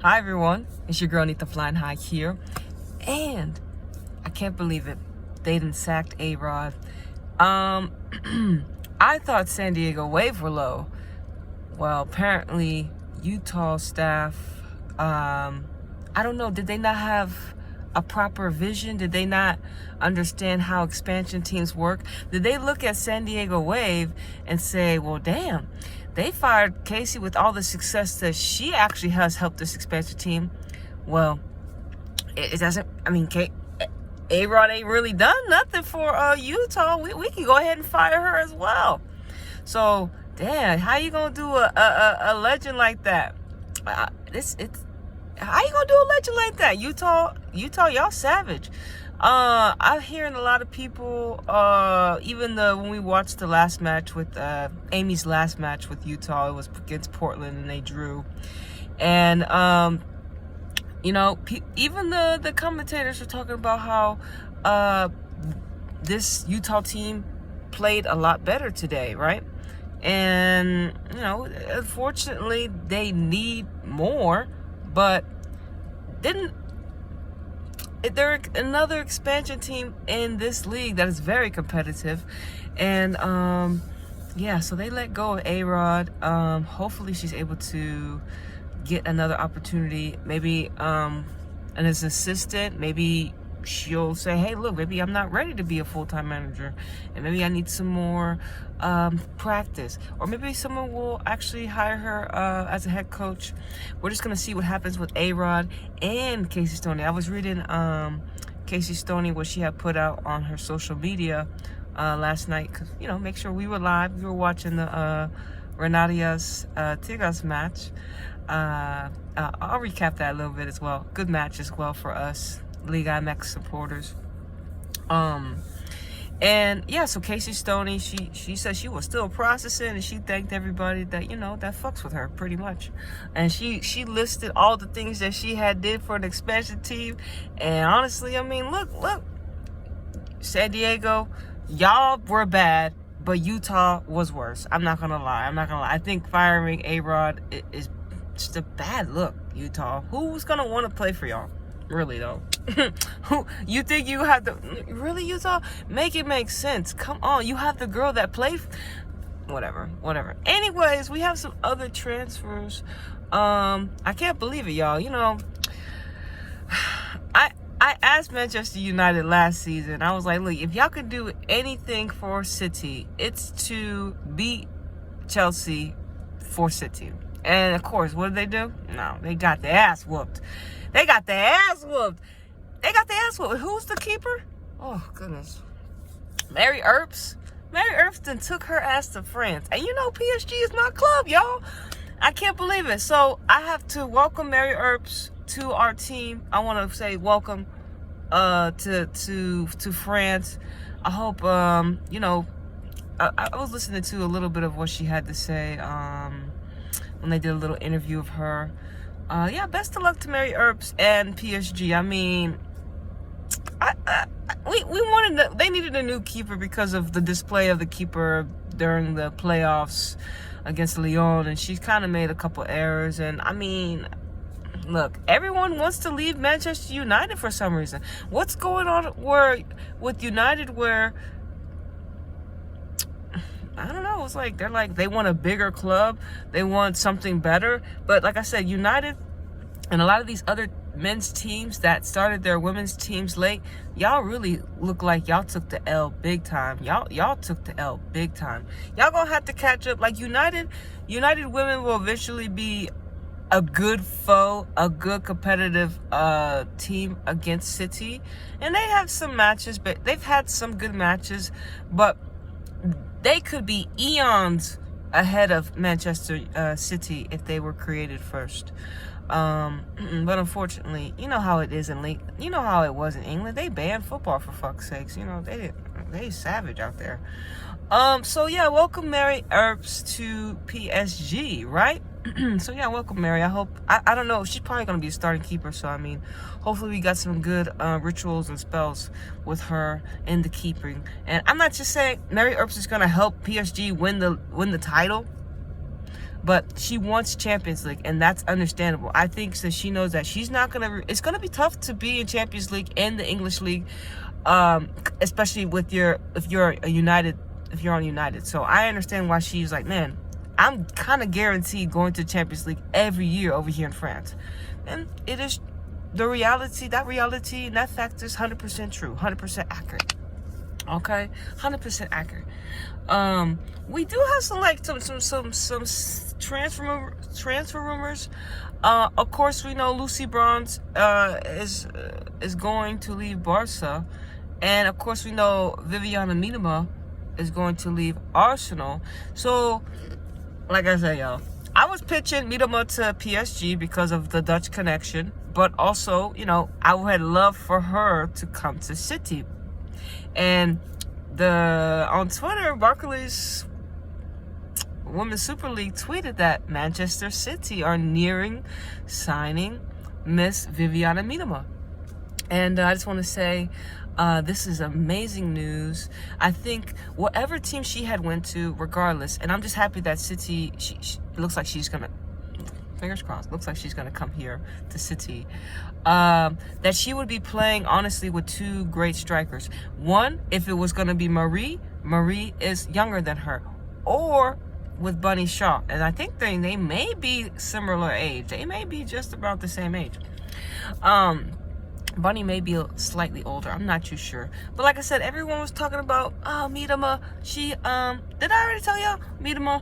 Hi everyone, it's your girl Anita flying high here, and I can't believe it. They done sacked A-Rod. I thought San Diego Wave were low. Well, apparently Utah staff, I don't know, did they not have a proper vision? Did they not understand how expansion teams work? Did they look at San Diego Wave and say, well, damn, they fired Casey with all the success that she actually has helped this expansion team? Well, it doesn't, I mean, A-Rod ain't really done nothing for Utah. We can go ahead and fire her as well. So, damn, how you gonna do a legend like that? How you gonna do a legend like that? Utah, y'all savage. I'm hearing a lot of people, even when we watched the last match with Amy's last match with Utah, it was against Portland and they drew. And you know, even the commentators were talking about how this Utah team played a lot better today, right? And you know, unfortunately, they need more, but they're another expansion team in this league that is very competitive. And yeah, so they let go of A-Rod. Hopefully she's able to get another opportunity, maybe and as an assistant, maybe she'll say, hey, look, maybe I'm not ready to be a full-time manager, and maybe I need some more practice, or maybe someone will actually hire her as a head coach. We're just gonna see what happens with A-Rod and Casey Stoney. I was reading Casey Stoney, what she had put out on her social media last night, because, you know, make sure we were live. We were watching the Rayadas Tigres match. I'll recap that a little bit as well. Good match as well for us Liga MX supporters. And yeah, so Casey Stoney, she said she was still processing, and she thanked everybody that, you know, that fucks with her pretty much. And she listed all the things that she had did for an expansion team. And honestly, I mean, look, San Diego, y'all were bad, but Utah was worse. I'm not gonna lie. I think firing A-Rod is just a bad look, Utah. Who's gonna want to play for y'all? Really though. Who you think you have to really, Utah? Make it make sense. Come on, you have the girl that played. Whatever. Anyways, we have some other transfers. I can't believe it, y'all. You know, I asked Manchester United last season. I was like, look, if y'all could do anything for City, it's to beat Chelsea for City. And of course, what did they do? No, they got their ass whooped. Who's the keeper? Oh, goodness. Mary Earps. Mary Earps then took her ass to France. And you know, PSG is my club, y'all. I can't believe it. So I have to welcome Mary Earps to our team. I want to say welcome to France. I hope, you know, I was listening to a little bit of what she had to say when they did a little interview of her. Yeah, best of luck to Mary Earps and PSG. I mean, they needed a new keeper because of the display of the keeper during the playoffs against Lyon, and she's kind of made a couple errors. And I mean, look, everyone wants to leave Manchester United for some reason. What's going on with United where, I don't know, it's like they want a bigger club, they want something better. But like I said, United and a lot of these other men's teams that started their women's teams late, y'all really look like y'all took the L big time. Y'all took the L big time. Y'all gonna have to catch up. Like United women will eventually be a good foe, a good competitive team against City. And they have some matches, but they've had some good matches, but they could be eons ahead of Manchester City if they were created first. But unfortunately, you know how it is in league. You know how it was in England. They banned football, for fuck's sakes. You know, they savage out there. So yeah, welcome Mary Earps to PSG, right? So yeah, welcome Mary. I hope, I don't know, she's probably gonna be a starting keeper, so I mean, hopefully we got some good rituals and spells with her in the keeping. And I'm not just saying Mary Earps is gonna help PSG win the title. but she wants Champions League, and that's understandable. I think that she knows that she's not gonna. It's gonna be tough to be in Champions League and the English League, especially if you're on United. So I understand why she's like, man, I'm kind of guaranteed going to Champions League every year over here in France, and it is the reality. That reality and that fact is 100% true, 100% accurate. Okay, 100% accurate. We do have some transfer rumors. Of course, we know Lucy Bronze is going to leave Barca, and of course we know Viviana Miedema is going to leave Arsenal. So, like I said, y'all, I was pitching Miedema to PSG because of the Dutch connection, but also, you know, I would love for her to come to City. And on Twitter, Barclays Women's Super League tweeted that Manchester City are nearing signing Miss Viviana Miedema. And I just want to say, this is amazing news. I think whatever team she had went to, regardless, and I'm just happy that City, she looks like she's gonna, fingers crossed, looks like she's gonna come here to City. That she would be playing, honestly, with two great strikers. One, if it was gonna be Marie is younger than her, or with Bunny Shaw, and I think they may be similar age. They may be just about the same age. Bunny may be slightly older. I'm not too sure. But like I said, everyone was talking about, Miedema. She, did I already tell y'all? Miedema,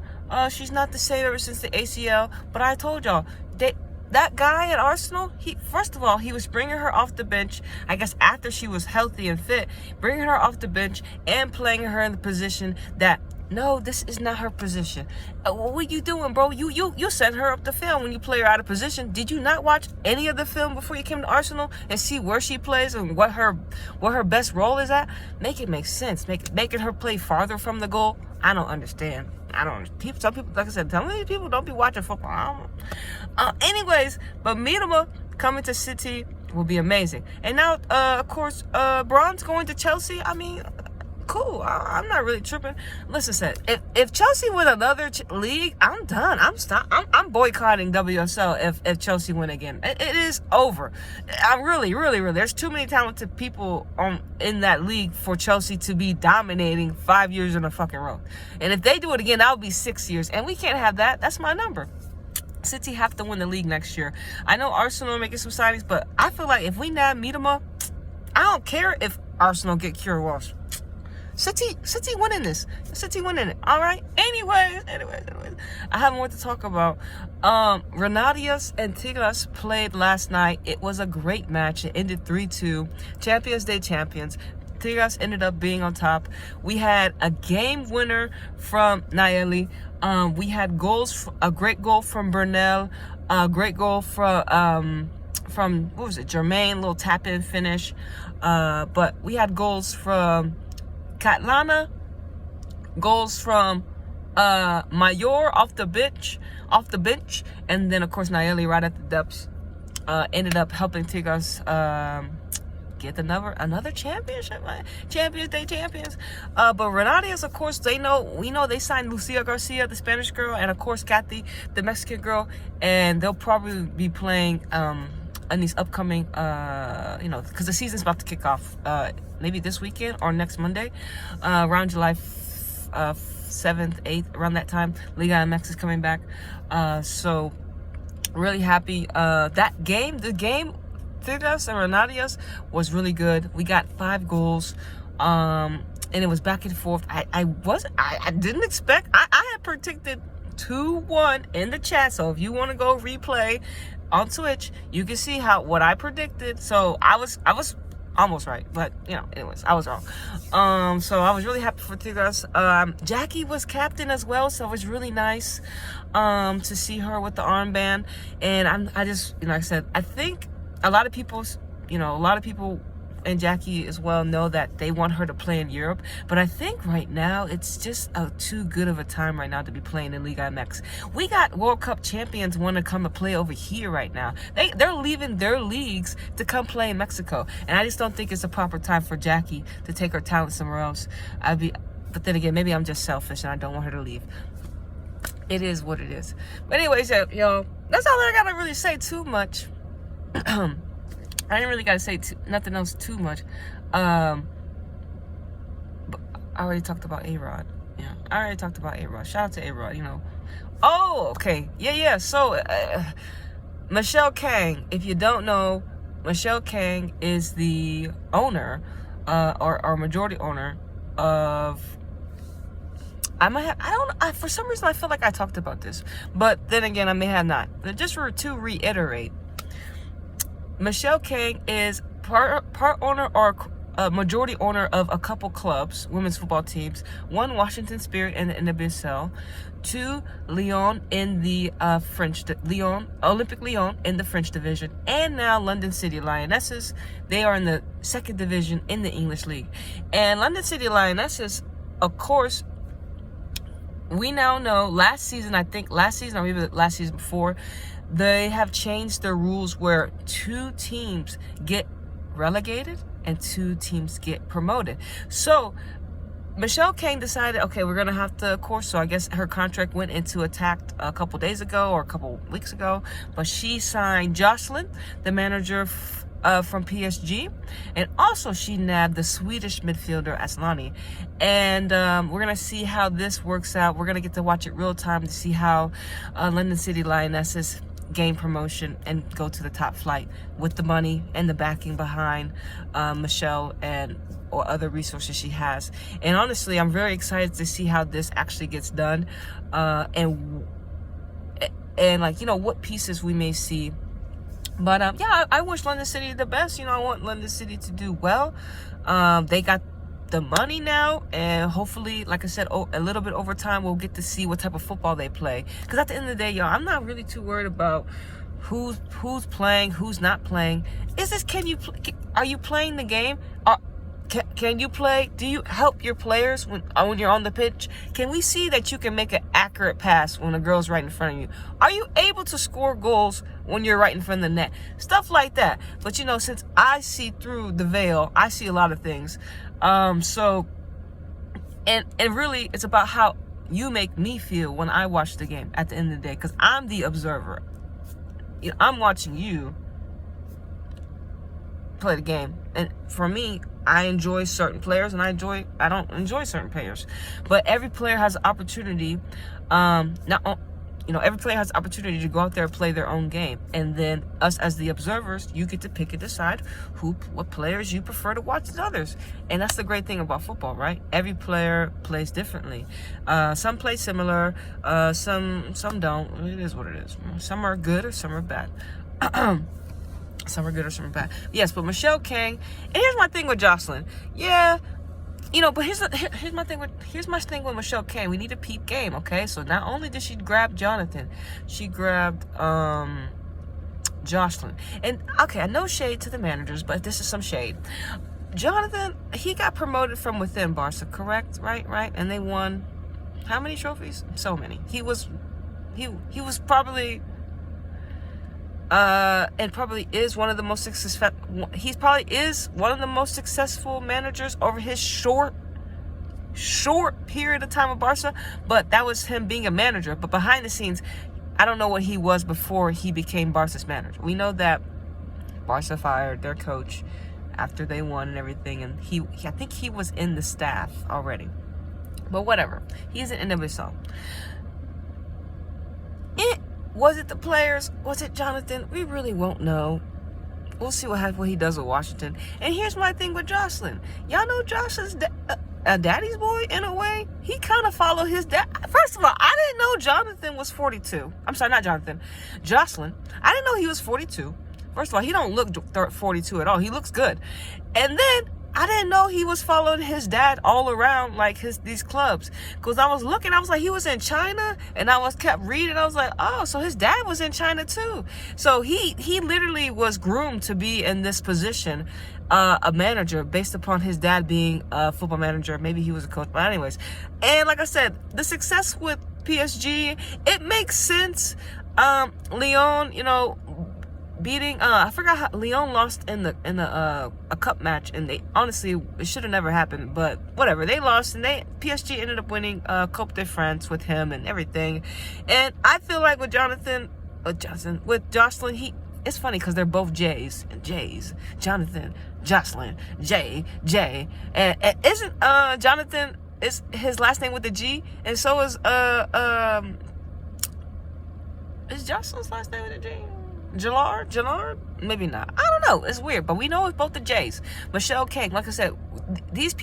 she's not the same ever since the ACL. But I told y'all, that guy at Arsenal, first of all, he was bringing her off the bench, I guess after she was healthy and fit, bringing her off the bench and playing her in the position that, no, this is not her position. What are you doing, bro? You sent her up the field when you play her out of position. Did you not watch any of the film before you came to Arsenal and see where she plays and what her best role is at? Make it make sense. Making her play farther from the goal. I don't understand. Some people, like I said, some of these people don't be watching football. Anyways, but Miedema coming to City will be amazing. And now, of course, Bronze going to Chelsea. I mean, cool. I'm not really tripping. Listen, said if Chelsea win another league, I'm done. I'm boycotting WSL if Chelsea win again. It is over. I'm really. There's too many talented people in that league for Chelsea to be dominating 5 years in a fucking row. And if they do it again, that would be 6 years. And we can't have that. That's my number. City have to win the league next year. I know Arsenal are making some signings, but I feel like if we nab Miedema, I don't care if Arsenal get Kira Walsh. City winning this. City winning it. All right. Anyways. I have more to talk about. Rayadas and Tigres played last night. It was a great match. It ended 3-2. Champions Day champions. Tigres ended up being on top. We had a game winner from Nayeli. We had goals. A great goal from Bernal. A great goal from what was it? Jermaine. Little tap in finish. But we had goals from Catlana, goals from Mayor off the bench, and then of course Nayeli right at the depths ended up helping Tigres get another championship, Champions Day champions. But Rayadas, of course, we know they signed Lucia Garcia, the Spanish girl, and of course Kathy, the Mexican girl, and they'll probably be playing in these upcoming, because the season's about to kick off. Maybe this weekend or next Monday, around July 7th, 8th, around that time. Liga MX is coming back. So really happy. The game, Tigres and Rayadas was really good. We got 5 goals. And it was back and forth. I didn't expect, I had predicted 2-1 in the chat. So if you want to go replay on Twitch, you can see what I predicted. So I was almost right, but anyways, I was wrong. So I was really happy for Tigres. Jackie was captain as well, so it was really nice to see her with the armband. And I just, like I said, I think a lot of people and Jackie as well know that they want her to play in Europe, but I think right now it's just too good of a time right now to be playing in Liga MX. We got World Cup champions want to come and play over here right now. They're leaving their leagues to come play in Mexico, and I just don't think it's a proper time for Jackie to take her talent somewhere else. But then again, maybe I'm just selfish and I don't want her to leave. It is what it is. But anyways, y'all, that's all I gotta really say too much. I didn't really gotta say nothing else too much. But I already talked about A-Rod. Yeah, I already talked about A-Rod. Shout out to A-Rod, you know. Oh, okay. Yeah. So, Michelle Kang, if you don't know, Michelle Kang is the owner, or majority owner of... for some reason, I feel like I talked about this. But then again, I may have not. But just to reiterate, Michelle Kang is part owner or majority owner of a couple clubs, women's football teams. One, Washington Spirit in the NWSL. Two, Lyon in the Olympic Lyon in the French division. And now London City Lionesses. They are in the second division in the English League. And London City Lionesses, of course, we now know last season or maybe the last season before, they have changed their rules where 2 teams get relegated and 2 teams get promoted. So Michelle Kang decided, okay, we're gonna have to, of course, so I guess her contract went into attack a couple days ago or a couple weeks ago, but she signed Jocelyn, the manager from PSG, and also she nabbed the Swedish midfielder Aslani. And we're gonna see how this works out. We're gonna get to watch it real time to see how London City Lionesses gain promotion and go to the top flight with the money and the backing behind Michelle or other resources she has. And honestly, I'm very excited to see how this actually gets done, and like, you know, what pieces we may see. But yeah, I wish London City the best. You know, I want London City to do well. They got the money now, and hopefully, like I said, a little bit over time, we'll get to see what type of football they play. Because at the end of the day, y'all, I'm not really too worried about who's playing, who's not playing. Are you playing the game? Can you play? Do you help your players when you're on the pitch? Can we see that you can make an accurate pass when a girl's right in front of you? Are you able to score goals when you're right in front of the net? Stuff like that. But you know, since I see through the veil, I see a lot of things. So, and really, it's about how you make me feel when I watch the game at the end of the day, because I'm the observer. You know, I'm watching you play the game, and for me, I enjoy certain players and I don't enjoy certain players. But every player has an opportunity, every player has the opportunity to go out there and play their own game. And then us as the observers, you get to pick and decide what players you prefer to watch than others. And that's the great thing about football, right? Every player plays differently. Some play similar, some don't. It is what it is. Some are good or some are bad. Some are good or some are bad. Yes, but Michelle Kang, and here's my thing with Jocelyn. Yeah, you know, but here's my thing with Michelle Kang. We need a peep game, okay? So not only did she grab Jonathan, she grabbed Jocelyn. And okay, I know shade to the managers, but this is some shade. Jonathan, he got promoted from within Barca, correct? Right? And they won how many trophies? So many. He was probably and probably is one of the most successful. He probably is one of the most successful managers over his short period of time with Barca. But that was him being a manager. But behind the scenes, I don't know what he was before he became Barca's manager. We know that Barca fired their coach after they won and everything, and I think he was in the staff already. But whatever, he's an NWSL. Was it the players? Was it Jonathan? We really won't know. We'll see what he does with Washington. And here's my thing with Jocelyn. Y'all know Jocelyn's a daddy's boy in a way. He kind of followed his dad. First of all, I didn't know Jonathan was 42. I'm sorry, not Jonathan. Jocelyn. I didn't know he was 42. First of all, he don't look 42 at all. He looks good. And then I didn't know he was following his dad all around like these clubs. Because I was looking, I was like, he was in China, and I kept reading. I was like, oh, so his dad was in China too. So he literally was groomed to be in this position, a manager, based upon his dad being a football manager. Maybe he was a coach, but anyways. And like I said, the success with PSG, it makes sense. Lyon, you know, beating I forgot how Lyon lost in the a cup match, and they honestly, it should have never happened, but whatever, they lost, and PSG ended up winning Coupe de France with him and everything. And I feel like with with Jocelyn, it's funny because they're both J's, Jonathan, Jocelyn, J, and isn't Jonathan, is his last name with a G, and so is Jocelyn's last name with a G? Jallard? Maybe not. I don't know. It's weird, but we know it's both the J's. Michelle King, like I said, these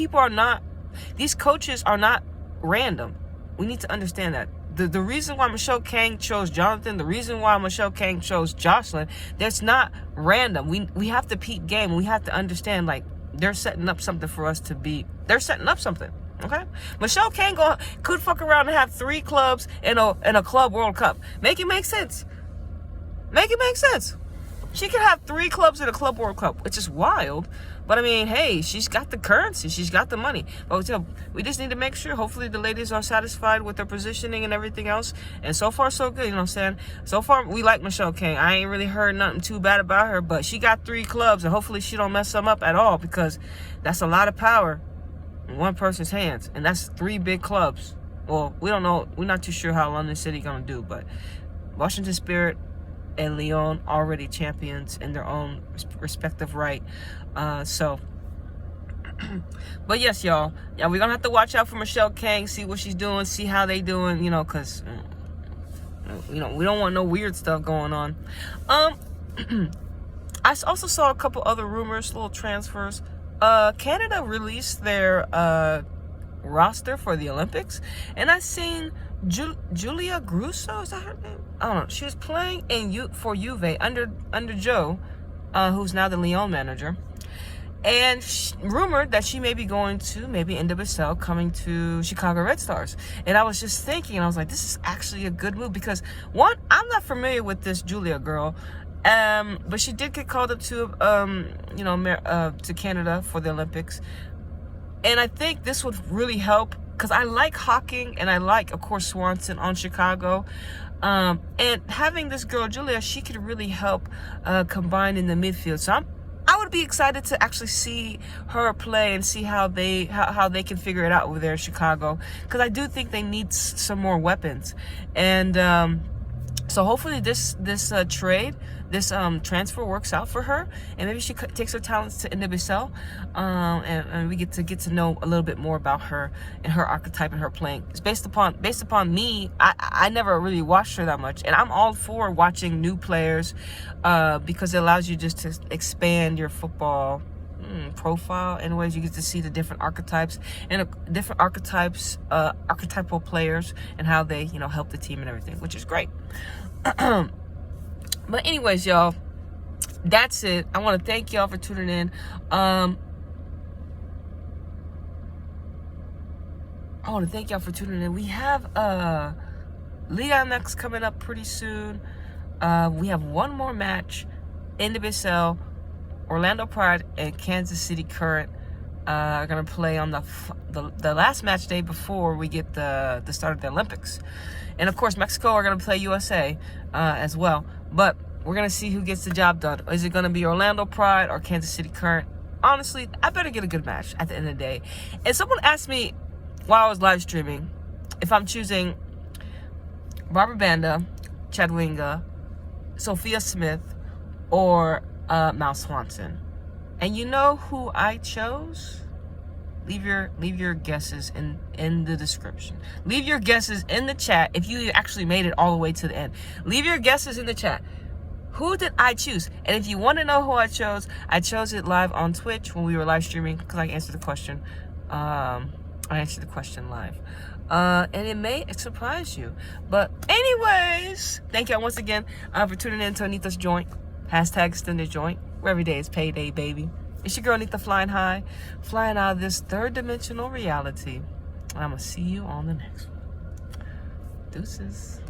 coaches are not random. We need to understand that. The reason why Michelle King chose Jonathan, the reason why Michelle King chose Jocelyn, that's not random. We have to peep game. We have to understand, like, they're setting up something for us to be. They're setting up something. Okay? Michelle King could fuck around and have 3 clubs in a Club World Cup. Make it make sense. Make it make sense. She could have 3 clubs in a Club World Cup, which is wild. But I mean, hey, she's got the currency. She's got the money. But we just need to make sure, hopefully the ladies are satisfied with their positioning and everything else. And so far, so good. You know what I'm saying? So far, we like Michelle King. I ain't really heard nothing too bad about her. But she got 3 clubs. And hopefully she don't mess them up at all. Because that's a lot of power in one person's hands. And that's 3 big clubs. Well, we don't know. We're not too sure how London City going to do. But Washington Spirit and Lyon already champions in their own respective right. But yes, y'all. Yeah, we're gonna have to watch out for Michelle King, see what she's doing, see how they doing, you know, because we don't want no weird stuff going on. I also saw a couple other rumors, little transfers. Canada released their roster for the Olympics, and I seen Julia Grusso, is that her name? I don't know. She was playing for Juve under Joe, who's now the Lyon manager, and rumored that she may be going to NWSL, coming to Chicago Red Stars. And I was just thinking, I was like, this is actually a good move, because one, I'm not familiar with this Julia girl, but she did get called up to to Canada for the Olympics, and I think this would really help, because I like Hawking, and I like, of course, Swanson on Chicago. And having this girl, Julia, she could really help combine in the midfield. So I would be excited to actually see her play and see how they can figure it out over there in Chicago. Because I do think they need some more weapons. And so hopefully this transfer works out for her, and maybe she takes her talents to NWSL, and we get to know a little bit more about her and her archetype and her playing. It's based upon me. I never really watched her that much, and I'm all for watching new players, because it allows you just to expand your football profile. Anyways, you get to see the different archetypes and archetypal players and how they help the team and everything, which is great. But anyways, y'all, that's it. I want to thank y'all for tuning in. I want to thank y'all for tuning in. We have Liga MX coming up pretty soon. We have one more match. NWSL, Orlando Pride, and Kansas City Current are going to play on the last match day before we get the start of the Olympics. And of course, Mexico are going to play USA as well. But we're going to see who gets the job done. Is it going to be Orlando Pride or Kansas City Current? Honestly, I better get a good match at the end of the day. And someone asked me while I was live streaming if I'm choosing Barbara Banda, Chadwinga, Sophia Smith, or Mal Swanson. And you know who I chose? Leave your guesses in the description. Leave your guesses in the chat if you actually made it all the way to the end. Leave your guesses in the chat. Who did I choose? And if you want to know who I chose it live on Twitch when we were live streaming, because I answered the question. I answered the question live. And it may surprise you. But anyways, thank y'all once again for tuning in to Anita's Joint. #extended joint. Where every day is payday, baby. It's your girl Anita flying high, flying out of this third dimensional reality. And I'm going to see you on the next one. Deuces.